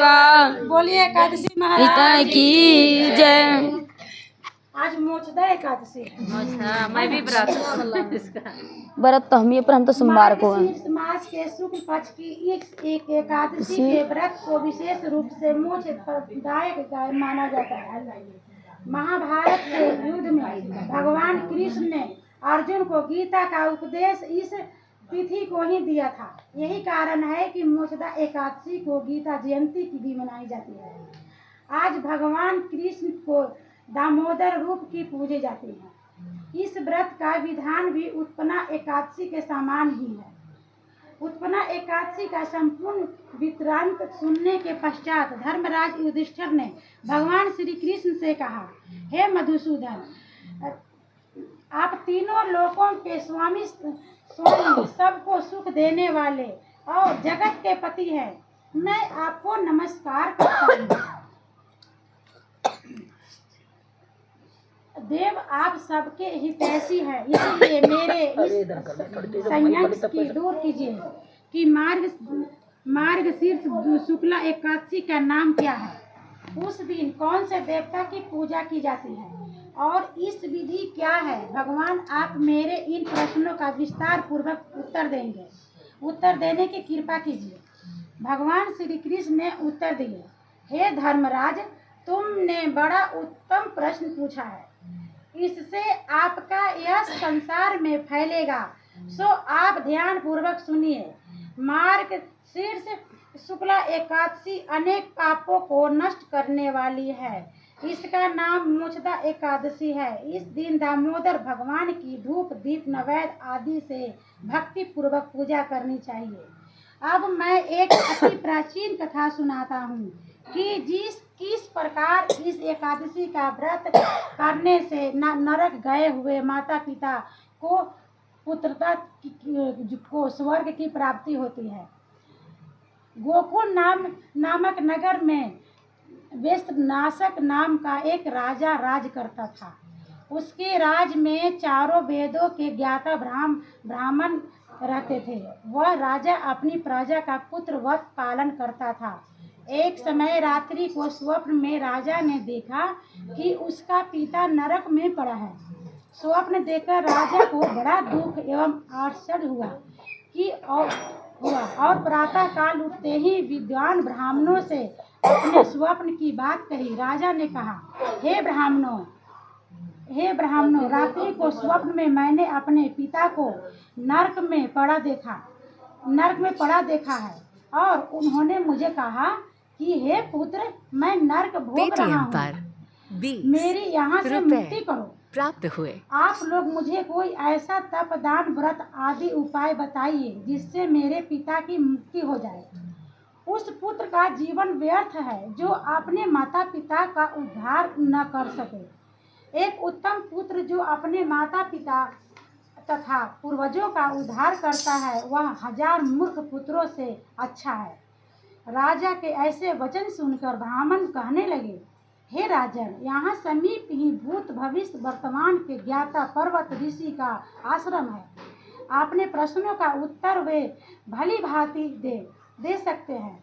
सेवा बोलिए एकादशी हिता महाराज की जय। आज मोचदा एकादशी है। मैं भी व्रत व्रत तो हम ही पर हम तो सोमवार को हैं। मार्गशीर्ष मास के शुक्ल पक्ष की एक एकादशी के व्रत को विशेष रूप से मोक्षदायक माना जाता है। महाभारत के युद्ध में भगवान कृष्ण ने अर्जुन को गीता का उपदेश इस तिथि को ही दिया था। यही कारण है कि मोक्षदा एकादशी को गीता जयंती की भी मनाई जाती है। आज भगवान कृष्ण को दामोदर रूप की पूजे जाती है। इस व्रत का विधान भी उत्पन्ना एकादशी के समान ही है। उत्पन्ना एकादशी का संपूर्ण वृत्तांत सुनने के पश्चात धर्मराज युधिष्ठिर ने भगवान श्री कृष्ण से कहा, हे मधुसूदन, आप तीनों लोकों के स्वामी सबको सुख देने वाले और जगत के पति हैं। मैं आपको नमस्कार करता हूँ। देव, आप सबके हितैषी हैं, इसलिए मेरे इस संयंक की दूर कीजिए कि मार्गशीर्ष शुक्ला एकादशी का नाम क्या है, उस दिन कौन से देवता की पूजा की जाती है और इस विधि क्या है। भगवान, आप मेरे इन प्रश्नों का विस्तार पूर्वक उत्तर देने की कृपा कीजिए। भगवान श्री कृष्ण ने उत्तर दिए, हे धर्मराज, तुमने बड़ा उत्तम प्रश्न पूछा है। इससे आपका यश संसार में फैलेगा, सो आप ध्यान पूर्वक सुनिए। मार्गशीर्ष शुक्ला एकादशी अनेक पापों को नष्ट करने वाली है। इसका नाम मोक्षदा एकादशी है। इस दिन दामोदर भगवान की धूप दीप नैवेद्य आदि से भक्ति पूर्वक पूजा करनी चाहिए। अब मैं एक अति प्राचीन कथा सुनाता हूँ कि किस प्रकार इस एकादशी का व्रत करने से नरक गए हुए माता पिता को पुत्रता को स्वर्ग की प्राप्ति होती है। गोकुल नामक नगर में वेस्टनाशक नाम का एक राजा राज करता था। उसके राज में चारों वेदों के ज्ञाता ब्राह्मण रहते थे। वह राजा अपनी प्रजा का पुत्रवत पालन करता था। एक समय रात्रि को स्वप्न में राजा ने देखा कि उसका पिता नरक में पड़ा है। स्वप्न देखकर राजा को बड़ा दुख एवं आश्चर्य हुआ और प्रातः काल उठते ही विद्वान ब्राह्मणों से अपने स्वप्न की बात कही। राजा ने कहा, हे ब्राह्मणों, रात्रि को स्वप्न में मैंने अपने पिता को नरक में पड़ा देखा है और उन्होंने मुझे कहा कि हे पुत्र, मैं नरक भोग रहा हूँ, मेरी यहाँ से मुक्ति करो। प्राप्त हुए। आप लोग मुझे कोई ऐसा तप दान व्रत आदि उपाय बताइए जिससे मेरे पिता की मुक्ति हो जाए। उस पुत्र का जीवन व्यर्थ है जो अपने माता पिता का उद्धार न कर सके। एक उत्तम पुत्र जो अपने माता पिता तथा पूर्वजों का उद्धार करता है, वह 1000 मूर्ख पुत्रों से अच्छा है। राजा के ऐसे वचन सुनकर ब्राह्मण कहने लगे, हे राजन, यहाँ समीप ही भूत भविष्य वर्तमान के ज्ञाता पर्वत ऋषि का आश्रम है। आपने प्रश्नों का उत्तर वे भली भांति दे सकते हैं।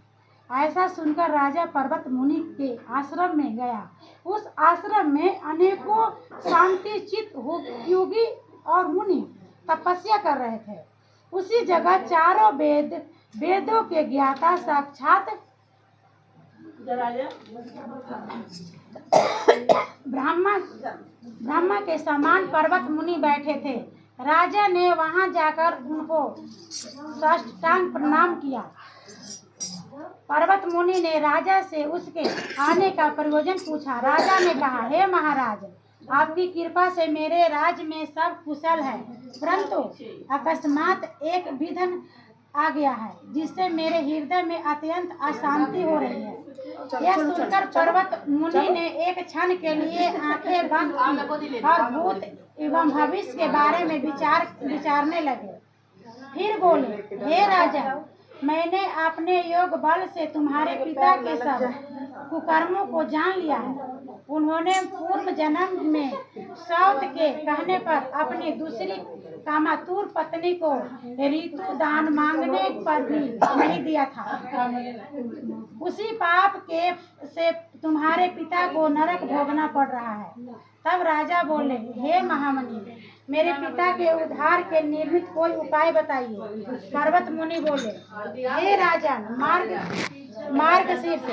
ऐसा सुनकर राजा पर्वत मुनि के आश्रम में गया। उस आश्रम में अनेकों शांति चित्त योगी और मुनि तपस्या कर रहे थे। उसी जगह चारों वेदों के ज्ञाता साक्षात ब्रह्मा के समान पर्वत मुनि बैठे थे। राजा ने वहां जाकर उनको साष्टांग प्रणाम किया। पर्वत मुनि ने राजा से उसके आने का प्रयोजन पूछा। राजा ने कहा, हे महाराज, आपकी कृपा से मेरे राज्य में सब कुशल है, परंतु अकस्मात एक विघ्न आ गया है जिससे मेरे हृदय में अत्यंत अशांति हो रही है। यह सुनकर पर्वत मुनि ने एक क्षण के लिए आंखें बंद की और भूत एवं भविष्य के बारे में विचारने लगे। फिर बोले, हे राजा, मैंने अपने योग बल से तुम्हारे पिता के सब कुकर्मों को जान लिया है। उन्होंने पूर्व जन्म में सौत के कहने पर अपनी दूसरी कामातुर पत्नी को ऋतु दान मांगने पर भी नहीं दिया था। उसी पाप के से तुम्हारे पिता को नरक भोगना पड़ रहा है। तब राजा बोले, हे महामुनि, मेरे पिता के उद्धार के निर्मित कोई उपाय बताइए। पर्वत मुनि बोले, हे राजन, मार्गशीर्ष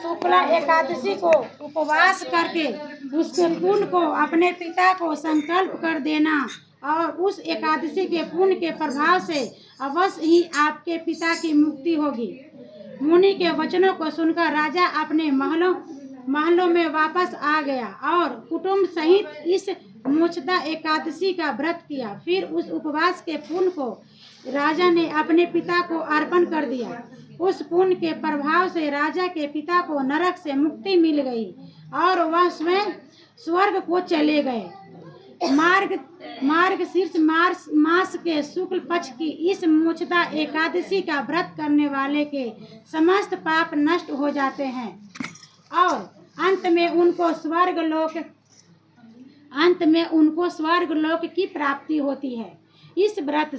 शुक्ला एकादशी को उपवास करके उसके पुण्य को अपने पिता को संकल्प कर देना और उस एकादशी के पुण्य के प्रभाव से अवश्य ही आपके पिता की मुक्ति होगी। मुनि के वचनों को सुनकर राजा अपने महलों में वापस आ गया और कुटुंब सहित इस मोक्षदा एकादशी का व्रत किया। फिर उस उपवास के पुण्य को राजा ने अपने पिता को अर्पण कर दिया। उस पुण्य के प्रभाव से राजा के पिता को नरक से मुक्ति मिल गई और वह स्वयं स्वर्ग को चले गए। मार्गशीर्ष मास के शुक्ल पक्ष की इस मोक्षदा एकादशी का व्रत करने वाले के समस्त पाप नष्ट हो जाते हैं और अंत में उनको स्वर्ग लोक की प्राप्ति होती है। इस व्रत